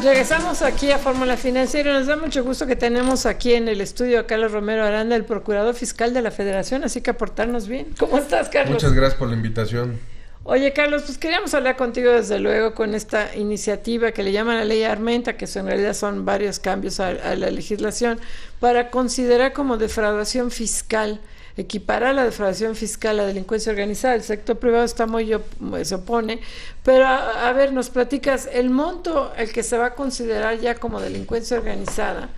Regresamos aquí a Fórmula Financiera. Nos da mucho gusto que tenemos aquí en el estudio a Carlos Romero Aranda, el procurador fiscal de la Federación, así que aportarnos bien. ¿Cómo estás, Carlos? Muchas gracias por la invitación. Oye, Carlos, pues queríamos hablar contigo desde luego con esta iniciativa que le llaman la Ley Armenta, que en realidad son varios cambios a la legislación, para considerar como defraudación fiscal, equiparar la defraudación fiscal a delincuencia organizada. El sector privado está se opone, pero a ver, nos platicas, el monto el que se va a considerar ya como delincuencia organizada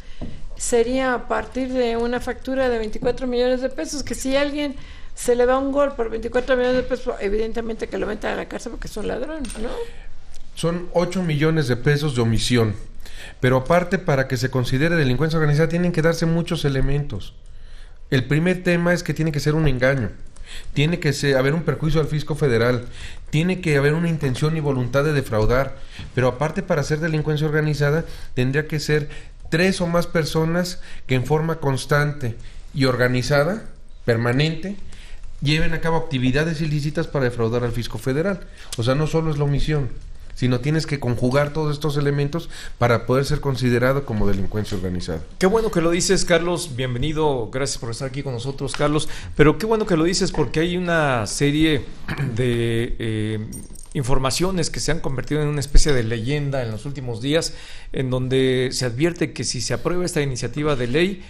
sería a partir de una factura de 24 millones de pesos, que si alguien se le da un gol por 24 millones de pesos, evidentemente que lo metan a la cárcel porque es un ladrón, ¿no? Son 8 millones de pesos de omisión, pero aparte, para que se considere delincuencia organizada tienen que darse muchos elementos. El primer tema es que tiene que ser un engaño, tiene que haber un perjuicio al fisco federal, tiene que haber una intención y voluntad de defraudar, pero aparte, para ser delincuencia organizada tendría que ser 3 o más personas que en forma constante y organizada, permanente, lleven a cabo actividades ilícitas para defraudar al fisco federal. O sea, no solo es la omisión, sino tienes que conjugar todos estos elementos para poder ser considerado como delincuencia organizada. Qué bueno que lo dices, Carlos, bienvenido, gracias por estar aquí con nosotros, Carlos, pero qué bueno que lo dices porque hay una serie de informaciones que se han convertido en una especie de leyenda en los últimos días, en donde se advierte que si se aprueba esta iniciativa de ley,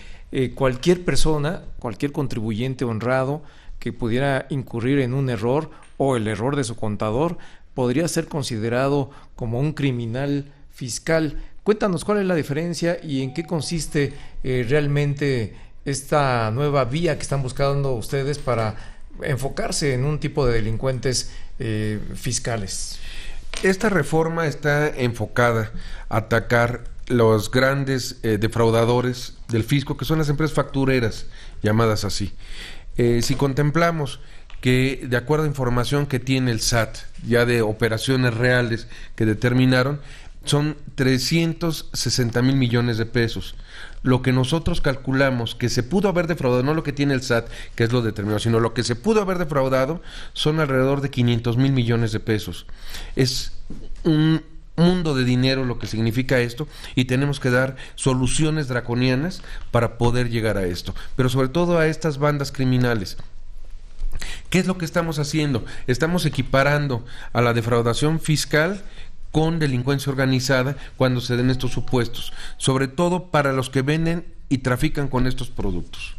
cualquier persona, cualquier contribuyente honrado que pudiera incurrir en un error o el error de su contador, podría ser considerado como un criminal fiscal. Cuéntanos cuál es la diferencia y en qué consiste realmente esta nueva vía que están buscando ustedes para enfocarse en un tipo de delincuentes fiscales. Esta reforma está enfocada a atacar los grandes defraudadores del fisco, que son las empresas factureras, llamadas así. Si contemplamos que, de acuerdo a información que tiene el SAT, ya de operaciones reales que determinaron, son 360,000 millones de pesos. Lo que nosotros calculamos que se pudo haber defraudado, no lo que tiene el SAT, que es lo determinado, sino lo que se pudo haber defraudado, son alrededor de 500,000 millones de pesos. Es un mundo de dinero lo que significa esto, y tenemos que dar soluciones draconianas para poder llegar a esto, pero sobre todo a estas bandas criminales. ¿Qué es lo que estamos haciendo? Estamos equiparando a la defraudación fiscal con delincuencia organizada cuando se den estos supuestos, sobre todo para los que venden y trafican con estos productos.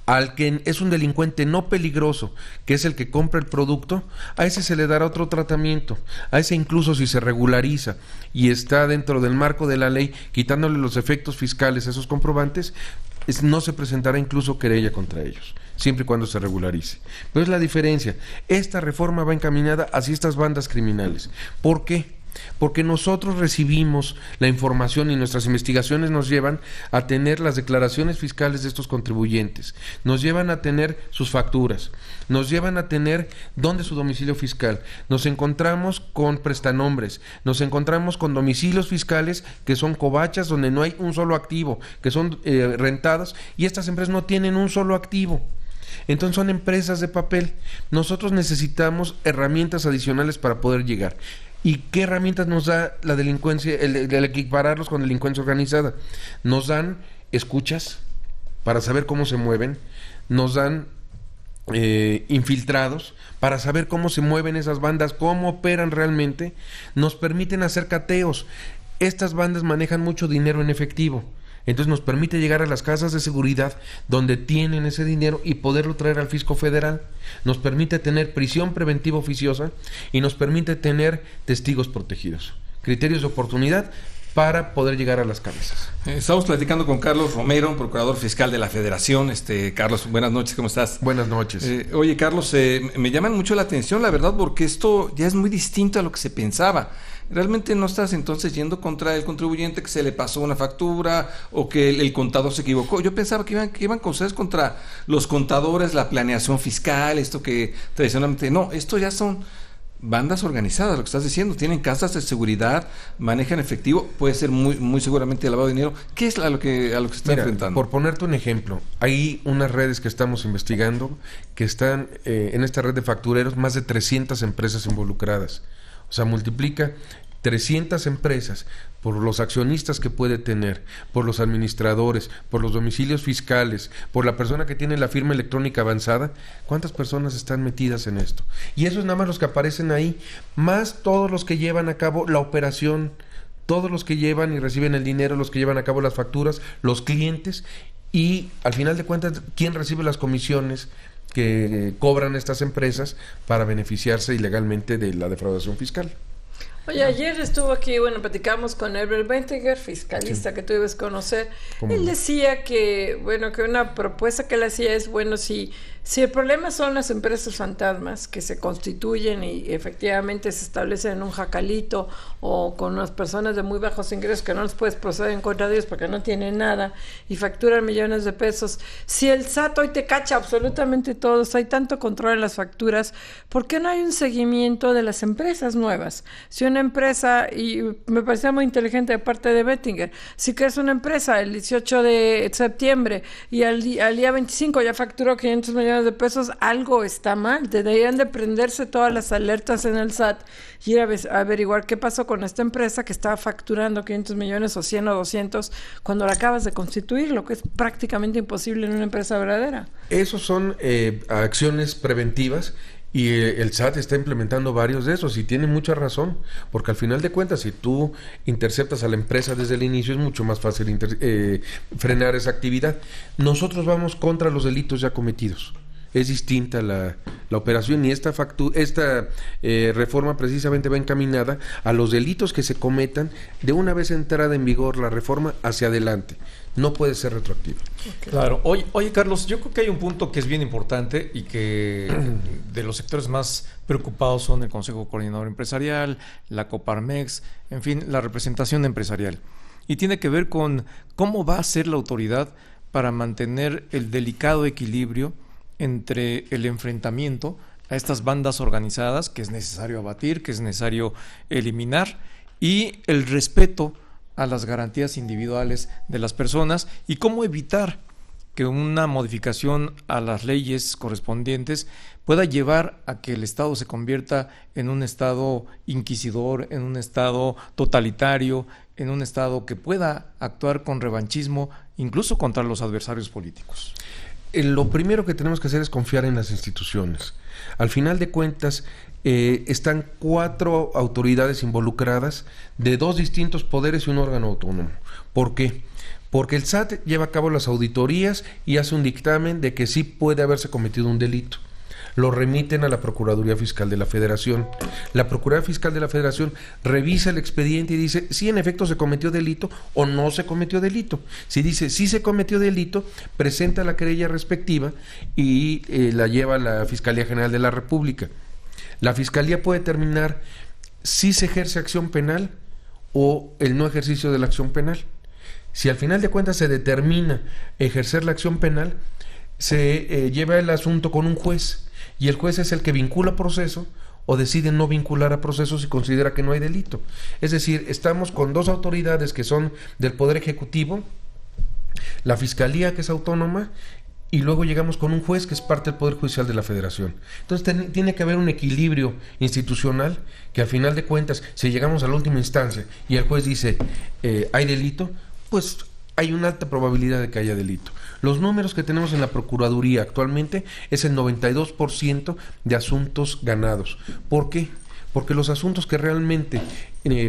Al que es un delincuente no peligroso, que es el que compra el producto, a ese se le dará otro tratamiento. A ese, incluso si se regulariza y está dentro del marco de la ley, quitándole los efectos fiscales a esos comprobantes, no se presentará incluso querella contra ellos, siempre y cuando se regularice. Pero es la diferencia. Esta reforma va encaminada hacia estas bandas criminales. ¿Por qué? Porque nosotros recibimos la información y nuestras investigaciones nos llevan a tener las declaraciones fiscales de estos contribuyentes, nos llevan a tener sus facturas, nos llevan a tener dónde su domicilio fiscal, nos encontramos con prestanombres, nos encontramos con domicilios fiscales que son covachas donde no hay un solo activo, que son rentadas, y estas empresas no tienen un solo activo. Entonces son empresas de papel. Nosotros necesitamos herramientas adicionales para poder llegar. ¿Y qué herramientas nos da la delincuencia, el equipararlos con delincuencia organizada? Nos dan escuchas para saber cómo se mueven, nos dan infiltrados para saber cómo se mueven esas bandas, cómo operan realmente, nos permiten hacer cateos. Estas bandas manejan mucho dinero en efectivo. Entonces nos permite llegar a las casas de seguridad donde tienen ese dinero y poderlo traer al fisco federal. Nos permite tener prisión preventiva oficiosa y nos permite tener testigos protegidos. Criterios de oportunidad para poder llegar a las cabezas. Estamos platicando con Carlos Romero, procurador fiscal de la Federación. Carlos, buenas noches, ¿cómo estás? Buenas noches. Oye, Carlos, me llaman mucho la atención, la verdad, porque esto ya es muy distinto a lo que se pensaba. Realmente no estás entonces yendo contra el contribuyente que se le pasó una factura o que el contador se equivocó. Yo pensaba que iban con ustedes contra los contadores, la planeación fiscal, esto que tradicionalmente... No, esto ya son bandas organizadas, lo que estás diciendo, tienen casas de seguridad, manejan efectivo, puede ser muy seguramente lavado de dinero. ¿Qué es a lo que se está enfrentando? Por ponerte un ejemplo, hay unas redes que estamos investigando que están en esta red de factureros, más de 300 empresas involucradas. O sea, multiplica 300 empresas por los accionistas que puede tener, por los administradores, por los domicilios fiscales, por la persona que tiene la firma electrónica avanzada. ¿Cuántas personas están metidas en esto? Y eso es nada más los que aparecen ahí, más todos los que llevan a cabo la operación, todos los que llevan y reciben el dinero, los que llevan a cabo las facturas, los clientes, y al final de cuentas, ¿quién recibe las comisiones que cobran estas empresas para beneficiarse ilegalmente de la defraudación fiscal? Oye, ayer estuvo aquí, platicamos con Herbert Bentinger, fiscalista que tú debes conocer. Él decía que, que una propuesta que él hacía es, si el problema son las empresas fantasmas que se constituyen y efectivamente se establecen en un jacalito o con unas personas de muy bajos ingresos que no les puedes proceder en contra de ellos porque no tienen nada y facturan millones de pesos. Si el SAT hoy te cacha absolutamente todos, hay tanto control en las facturas, ¿por qué no hay un seguimiento de las empresas nuevas? Si una empresa, y me parecía muy inteligente de parte de Bettinger, si creas una empresa el 18 de septiembre y al día 25 ya facturó 500 millones de pesos, algo está mal. Deberían de prenderse todas las alertas en el SAT y ir a averiguar qué pasó con esta empresa que estaba facturando 500 millones o 100 o 200 cuando la acabas de constituir, lo que es prácticamente imposible en una empresa verdadera. Esos son acciones preventivas. Y el SAT está implementando varios de esos y tiene mucha razón, porque al final de cuentas, si tú interceptas a la empresa desde el inicio, es mucho más fácil frenar esa actividad. Nosotros vamos contra los delitos ya cometidos. Es distinta la operación y esta reforma precisamente va encaminada a los delitos que se cometan de una vez entrada en vigor la reforma hacia adelante. No puede ser retroactivo. Okay. Claro. Oye, Carlos, yo creo que hay un punto que es bien importante y que de los sectores más preocupados son el Consejo Coordinador Empresarial, la Coparmex, en fin, la representación empresarial. Y tiene que ver con cómo va a ser la autoridad para mantener el delicado equilibrio entre el enfrentamiento a estas bandas organizadas que es necesario abatir, que es necesario eliminar, y el respeto a las garantías individuales de las personas y cómo evitar que una modificación a las leyes correspondientes pueda llevar a que el Estado se convierta en un Estado inquisidor, en un Estado totalitario, en un Estado que pueda actuar con revanchismo, incluso contra los adversarios políticos. Lo primero que tenemos que hacer es confiar en las instituciones. Al final de cuentas, están 4 autoridades involucradas de 2 distintos poderes y un órgano autónomo. ¿Por qué? Porque el SAT lleva a cabo las auditorías y hace un dictamen de que sí puede haberse cometido un delito. Lo remiten a la Procuraduría Fiscal de la Federación. La Procuraduría Fiscal de la Federación revisa el expediente y dice si en efecto se cometió delito o no se cometió delito. Si dice sí se cometió delito, presenta la querella respectiva y la lleva a la Fiscalía General de la República. La Fiscalía puede determinar si se ejerce acción penal o el no ejercicio de la acción penal. Si al final de cuentas se determina ejercer la acción penal, se lleva el asunto con un juez y el juez es el que vincula proceso o decide no vincular a proceso si considera que no hay delito. Es decir, estamos con 2 autoridades que son del Poder Ejecutivo, la Fiscalía, que es autónoma, y luego llegamos con un juez que es parte del Poder Judicial de la Federación. Entonces tiene que haber un equilibrio institucional que al final de cuentas, si llegamos a la última instancia y el juez dice hay delito, pues hay una alta probabilidad de que haya delito. Los números que tenemos en la Procuraduría actualmente es el 92% de asuntos ganados. ¿Por qué? Porque los asuntos que realmente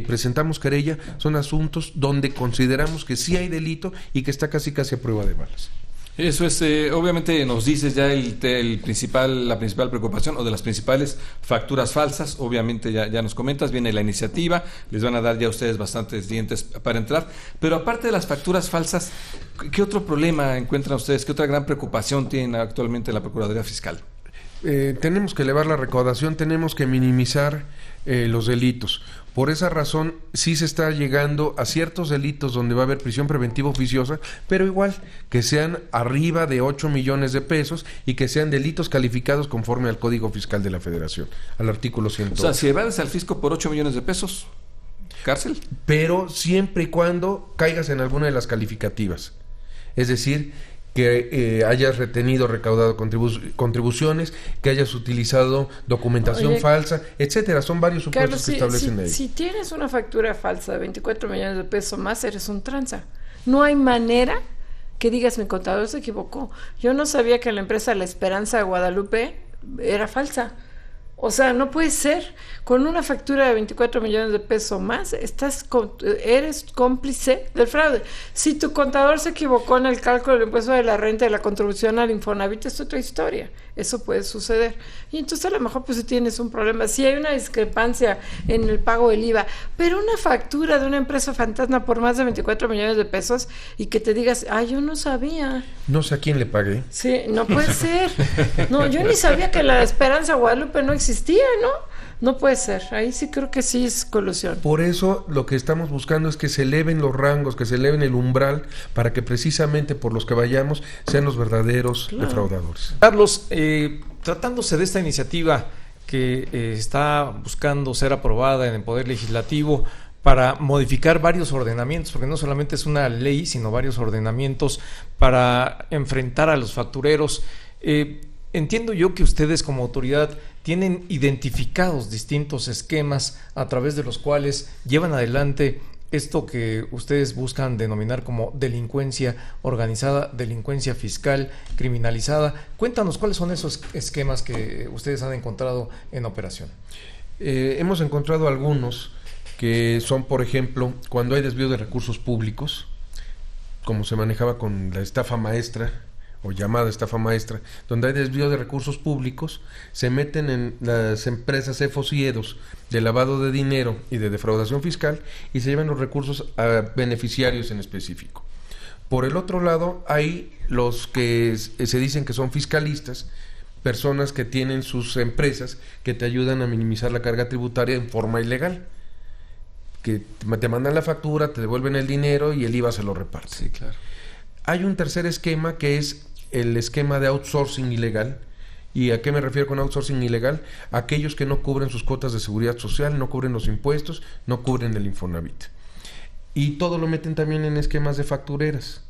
presentamos querella son asuntos donde consideramos que sí hay delito y que está casi a prueba de balas. Eso es, obviamente nos dices ya la principal preocupación o de las principales facturas falsas, obviamente ya nos comentas, viene la iniciativa, les van a dar ya a ustedes bastantes dientes para entrar, pero aparte de las facturas falsas, ¿qué otro problema encuentran ustedes? ¿Qué otra gran preocupación tienen actualmente la Procuraduría Fiscal? tenemos que elevar la recaudación, tenemos que minimizar los delitos. Por esa razón, sí se está llegando a ciertos delitos donde va a haber prisión preventiva oficiosa, pero igual, que sean arriba de 8 millones de pesos y que sean delitos calificados conforme al Código Fiscal de la Federación, al artículo 108. O sea, si evades al fisco por 8 millones de pesos, cárcel. Pero siempre y cuando caigas en alguna de las calificativas. Es decir, que hayas retenido, recaudado contribuciones, que hayas utilizado documentación falsa, etcétera. Son varios supuestos Carlos, que establecen ahí. Si tienes una factura falsa de 24 millones de pesos más, eres un tranza. No hay manera que digas, mi contador se equivocó. Yo no sabía que la empresa La Esperanza de Guadalupe era falsa. O sea, no puede ser. Con una factura de 24 millones de pesos más, eres cómplice del fraude. Si tu contador se equivocó en el cálculo del impuesto de la renta y la contribución al Infonavit, es otra historia. Eso puede suceder. Y entonces a lo mejor pues si tienes un problema, si hay una discrepancia en el pago del IVA, pero una factura de una empresa fantasma por más de 24 millones de pesos y que te digas, yo no sabía. No sé a quién le pagué. Sí, no puede ser. No, yo ni sabía que la Esperanza Guadalupe no existía, ¿no? No puede ser, ahí sí creo que sí es colusión. Por eso lo que estamos buscando es que se eleven los rangos, que se eleven el umbral, para que precisamente por los que vayamos sean los verdaderos defraudadores. Carlos, tratándose de esta iniciativa que está buscando ser aprobada en el Poder Legislativo para modificar varios ordenamientos, porque no solamente es una ley, sino varios ordenamientos para enfrentar a los factureros, entiendo yo que ustedes como autoridad tienen identificados distintos esquemas a través de los cuales llevan adelante esto que ustedes buscan denominar como delincuencia organizada, delincuencia fiscal, criminalizada. Cuéntanos cuáles son esos esquemas que ustedes han encontrado en operación. Hemos encontrado algunos que son, por ejemplo, cuando hay desvío de recursos públicos, como se manejaba con la estafa maestra, o llamada estafa maestra, donde hay desvío de recursos públicos, se meten en las empresas EFOS y EDOS de lavado de dinero y de defraudación fiscal y se llevan los recursos a beneficiarios en específico. Por el otro lado, hay los que se dicen que son fiscalistas, personas que tienen sus empresas que te ayudan a minimizar la carga tributaria en forma ilegal, que te mandan la factura, te devuelven el dinero y el IVA se lo reparte. Sí, claro. Hay un tercer esquema que es el esquema de outsourcing ilegal. ¿Y a qué me refiero con outsourcing ilegal? Aquellos que no cubren sus cuotas de seguridad social, no cubren los impuestos, no cubren el Infonavit. Y todo lo meten también en esquemas de factureras.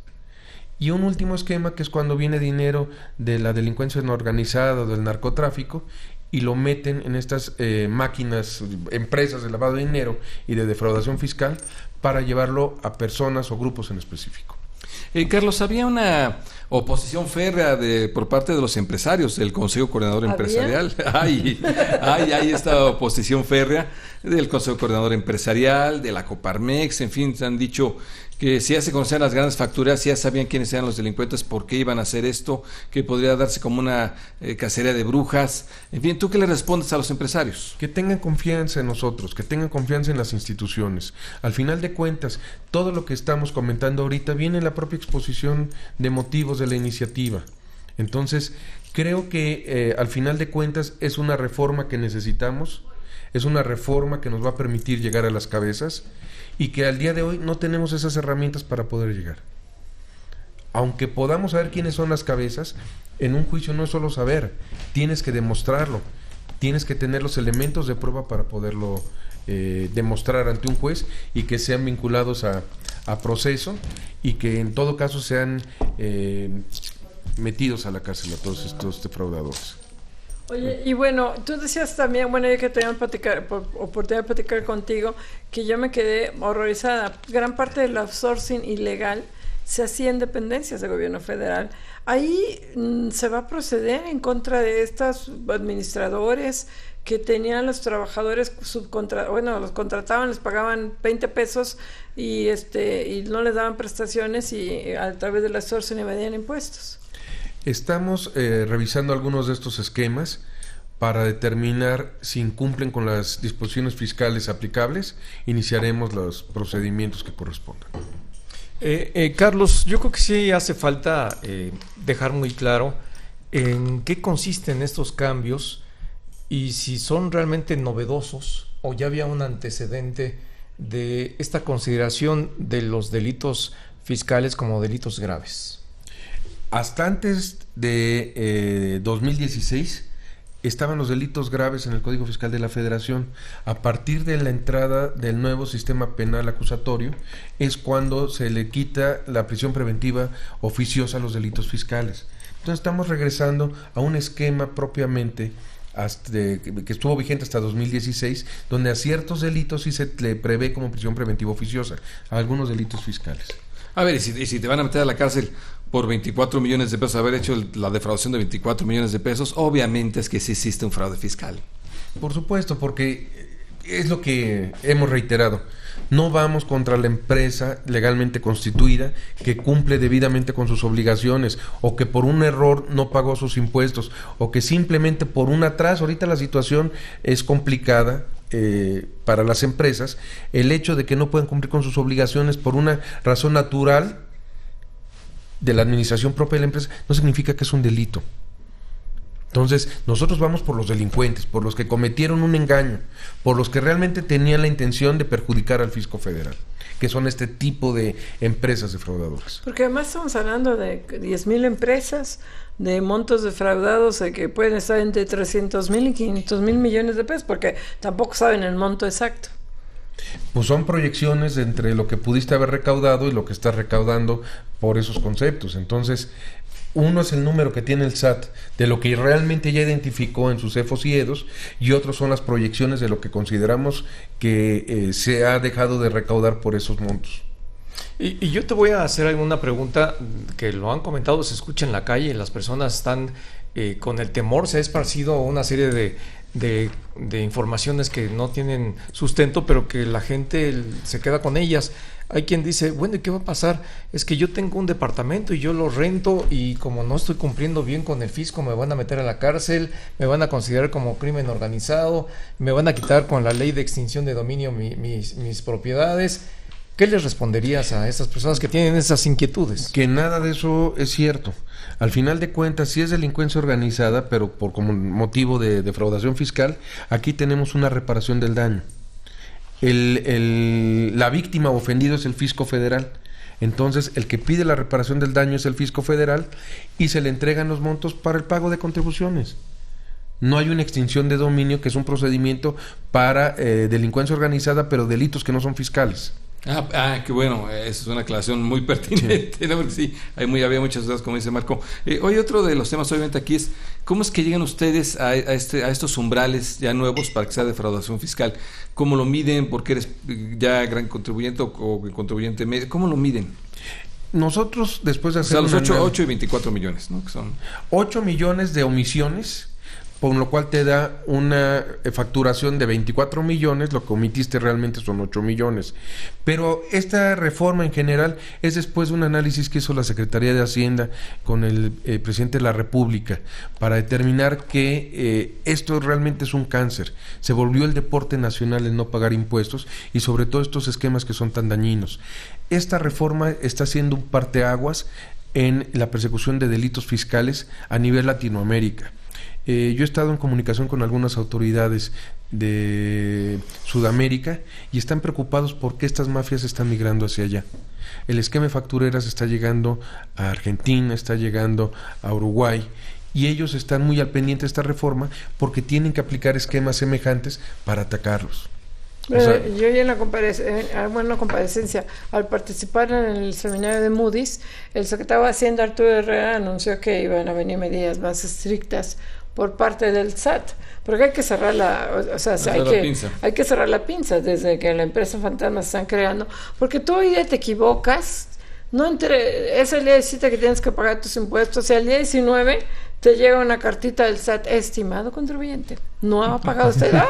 Y un último esquema que es cuando viene dinero de la delincuencia no organizada o del narcotráfico y lo meten en estas máquinas, empresas de lavado de dinero y de defraudación fiscal para llevarlo a personas o grupos en específico. Carlos, había una oposición férrea por parte de los empresarios del Consejo Coordinador Empresarial. Hay esta oposición férrea del Consejo Coordinador Empresarial, de la Coparmex, en fin, se han dicho que si ya se conocían las grandes facturas, si ya sabían quiénes eran los delincuentes, por qué iban a hacer esto, que podría darse como una cacería de brujas. En fin, ¿tú qué le respondes a los empresarios? Que tengan confianza en nosotros, que tengan confianza en las instituciones. Al final de cuentas, todo lo que estamos comentando ahorita viene en la propia exposición de motivos de la iniciativa. Entonces, creo que al final de cuentas es una reforma que necesitamos, es una reforma que nos va a permitir llegar a las cabezas y que al día de hoy no tenemos esas herramientas para poder llegar. Aunque podamos saber quiénes son las cabezas, en un juicio no es solo saber, tienes que demostrarlo, tienes que tener los elementos de prueba para poderlo demostrar ante un juez y que sean vinculados a proceso y que en todo caso sean metidos a la cárcel a todos estos defraudadores. Oye, y bueno, tú decías también, bueno, yo que tenía oportunidad de platicar contigo, que yo me quedé horrorizada. Gran parte del outsourcing ilegal se hacía en dependencias del gobierno federal. Ahí se va a proceder en contra de estos administradores que tenían los trabajadores los contrataban, les pagaban 20 pesos y no les daban prestaciones y a través del outsourcing evadían impuestos. Estamos revisando algunos de estos esquemas para determinar si incumplen con las disposiciones fiscales aplicables. Iniciaremos los procedimientos que correspondan. Carlos, yo creo que sí hace falta dejar muy claro ¿En qué consisten estos cambios y si son realmente novedosos o ya había un antecedente de esta consideración de los delitos fiscales como delitos graves? Hasta antes de 2016 estaban los delitos graves en el Código Fiscal de la Federación. A partir de la entrada del nuevo sistema penal acusatorio es cuando se le quita la prisión preventiva oficiosa a los delitos fiscales. Entonces estamos regresando a un esquema propiamente que estuvo vigente hasta 2016, donde a ciertos delitos sí se le prevé como prisión preventiva oficiosa, a algunos delitos fiscales. A ver, y si te van a meter a la cárcel por 24 millones de pesos, haber hecho la defraudación de 24 millones de pesos, obviamente es que sí existe un fraude fiscal. Por supuesto, porque es lo que hemos reiterado. No vamos contra la empresa legalmente constituida que cumple debidamente con sus obligaciones, o que por un error no pagó sus impuestos, o que simplemente por un atraso. Ahorita la situación es complicada para las empresas. El hecho de que no puedan cumplir con sus obligaciones por una razón natural de la administración propia de la empresa no significa que es un delito. Entonces, nosotros vamos por los delincuentes, por los que cometieron un engaño, por los que realmente tenían la intención de perjudicar al fisco federal, que son este tipo de empresas defraudadoras. Porque además estamos hablando de 10,000 empresas, de montos defraudados que pueden estar entre 300,000 y 500,000 millones de pesos, porque tampoco saben el monto exacto. Pues son proyecciones entre lo que pudiste haber recaudado y lo que estás recaudando por esos conceptos. Entonces, uno es el número que tiene el SAT de lo que realmente ya identificó en sus CEFOS y EDOS, y otros son las proyecciones de lo que consideramos que se ha dejado de recaudar por esos montos. Y yo te voy a hacer alguna pregunta que lo han comentado, se escucha en la calle, las personas están con el temor, se ha esparcido una serie de informaciones que no tienen sustento, pero que la gente se queda con ellas. Hay quien dice, bueno, ¿y qué va a pasar? Es que yo tengo un departamento y yo lo rento, y como no estoy cumpliendo bien con el fisco, me van a meter a la cárcel, me van a considerar como crimen organizado, me van a quitar con la ley de extinción de dominio mis propiedades. ¿Qué les responderías a esas personas que tienen esas inquietudes? Que nada de eso es cierto. Al final de cuentas, sí es delincuencia organizada, pero por como motivo de defraudación fiscal, aquí tenemos una reparación del daño. La víctima o ofendido es el fisco federal. Entonces, el que pide la reparación del daño es el fisco federal, y se le entregan los montos para el pago de contribuciones. No hay una extinción de dominio, que es un procedimiento para delincuencia organizada, pero delitos que no son fiscales. Qué bueno, esa es una aclaración muy pertinente, sí. ¿No? Porque sí, había muchas dudas, como dice Marco. Hoy otro de los temas obviamente aquí es cómo es que llegan ustedes a estos umbrales ya nuevos para que sea defraudación fiscal. ¿Cómo lo miden? ¿Porque eres ya gran contribuyente o contribuyente medio? ¿Cómo lo miden? Nosotros, después de hacer los 8 y 24 millones, ¿no? Que son 8 millones de omisiones, por lo cual te da una facturación de 24 millones, lo que omitiste realmente son 8 millones. Pero esta reforma en general es después de un análisis que hizo la Secretaría de Hacienda con el presidente de la República, para determinar que esto realmente es un cáncer. Se volvió el deporte nacional el no pagar impuestos, y sobre todo estos esquemas que son tan dañinos. Esta reforma está siendo un parteaguas en la persecución de delitos fiscales a nivel Latinoamérica. Yo he estado en comunicación con algunas autoridades de Sudamérica y están preocupados porque estas mafias están migrando hacia allá. El esquema de factureras está llegando a Argentina, está llegando a Uruguay, y ellos están muy al pendiente de esta reforma porque tienen que aplicar esquemas semejantes para atacarlos. Yo ya en la comparecencia, al participar en el seminario de Moody's, el secretario de Hacienda, Arturo Herrera, anunció que iban a venir medidas más estrictas por parte del SAT, porque hay que cerrar hay que cerrar la pinza desde que la empresa fantasma se están creando, porque tú hoy día te equivocas, es el día 17 que tienes que pagar tus impuestos, y al día 19 te llega una cartita del SAT, estimado contribuyente, no ha pagado usted. ¡Ah!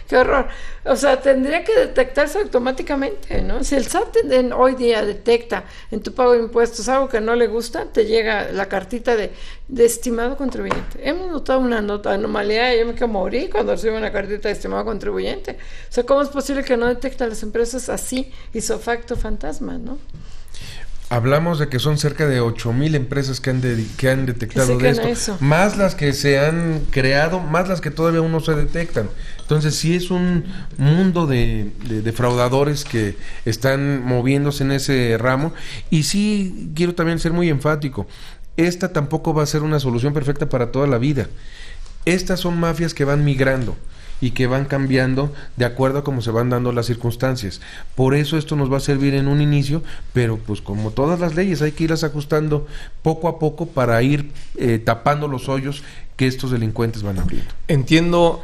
¡Qué horror! O sea, tendría que detectarse automáticamente, ¿no? Si el SAT hoy día detecta en tu pago de impuestos algo que no le gusta, te llega la cartita de estimado contribuyente. Hemos notado una anomalía, yo me quedo morir cuando recibo una cartita de estimado contribuyente. O sea, ¿cómo es posible que no detecta a las empresas así, ipso facto fantasma, ¿no? Hablamos de que son cerca de 8,000 empresas que han detectado de esto, eso. más las que se han creado, más las que todavía aún no se detectan. Entonces sí es un mundo de defraudadores que están moviéndose en ese ramo. Y sí quiero también ser muy enfático, esta tampoco va a ser una solución perfecta para toda la vida. Estas son mafias que van migrando y que van cambiando de acuerdo a cómo se van dando las circunstancias. Por eso esto nos va a servir en un inicio, pero pues como todas las leyes hay que irlas ajustando poco a poco para ir tapando los hoyos que estos delincuentes van abriendo. Entiendo,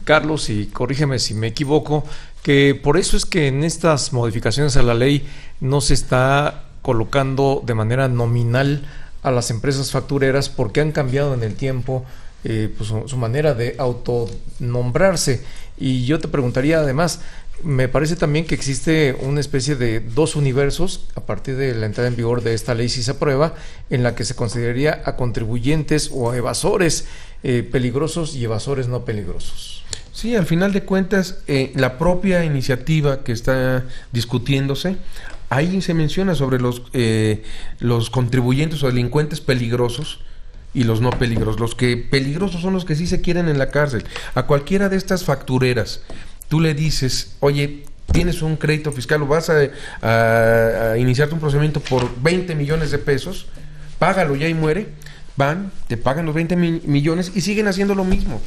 Carlos, y corrígeme si me equivoco, que por eso es que en estas modificaciones a la ley no se está colocando de manera nominal a las empresas factureras, porque han cambiado en el tiempo pues su manera de autonombrarse. Y yo te preguntaría además, me parece también que existe una especie de dos universos a partir de la entrada en vigor de esta ley, si se aprueba, en la que se consideraría a contribuyentes o a evasores peligrosos y evasores no peligrosos. Sí, al final de cuentas, la propia iniciativa que está discutiéndose, ahí se menciona sobre los contribuyentes o delincuentes peligrosos y los no peligrosos. Los que peligrosos son los que sí se quieren en la cárcel. A cualquiera de estas factureras, tú le dices, oye, tienes un crédito fiscal o vas a iniciarte un procedimiento por 20 millones de pesos, págalo ya y muere. Van, te pagan los 20 millones y siguen haciendo lo mismo.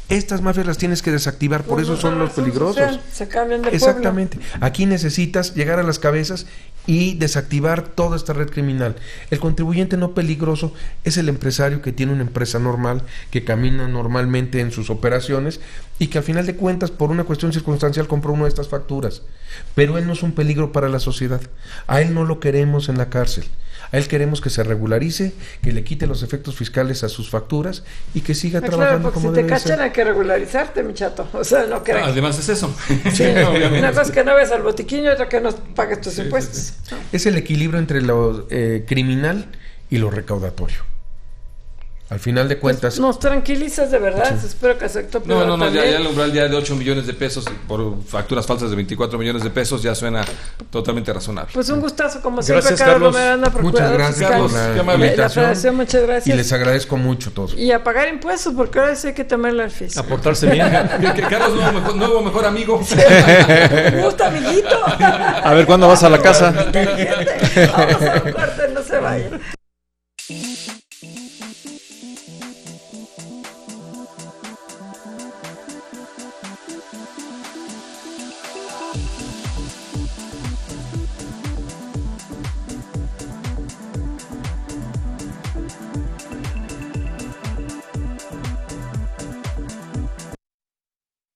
Estas mafias las tienes que desactivar, por eso son los peligrosos. Se cambian de Exactamente. Aquí necesitas llegar a las cabezas y desactivar toda esta red criminal. El contribuyente no peligroso es el empresario que tiene una empresa normal, que camina normalmente en sus operaciones y que al final de cuentas, por una cuestión circunstancial, compró una de estas facturas. Pero él no es un peligro para la sociedad. A él no lo queremos en la cárcel. A él queremos que se regularice, que le quite los efectos fiscales a sus facturas y que siga trabajando como debe ser. Si te cachan hay que regularizarte, mi chato. O sea, no crees. Además es eso. Sí, una cosa es que no ves al botiquín y otra que no pagues tus impuestos. Sí. Es el equilibrio entre lo criminal y lo recaudatorio. Al final de cuentas... Pues nos tranquilizas de verdad, sí. Espero que acepto. No, ya el umbral ya de 8 millones de pesos por facturas falsas de 24 millones de pesos ya suena totalmente razonable. Pues un gustazo, como siempre, gracias, Carlos. Muchas gracias, Carlos, por la invitación. Muchas gracias. Y les agradezco mucho todo. Y a pagar impuestos, porque ahora sí hay que temerle al fisco. A portarse bien. Carlos, nuevo mejor amigo. Sí. Me gusta, amiguito. A ver, ¿cuándo vas a la casa? Vamos a un corte, no se vayan.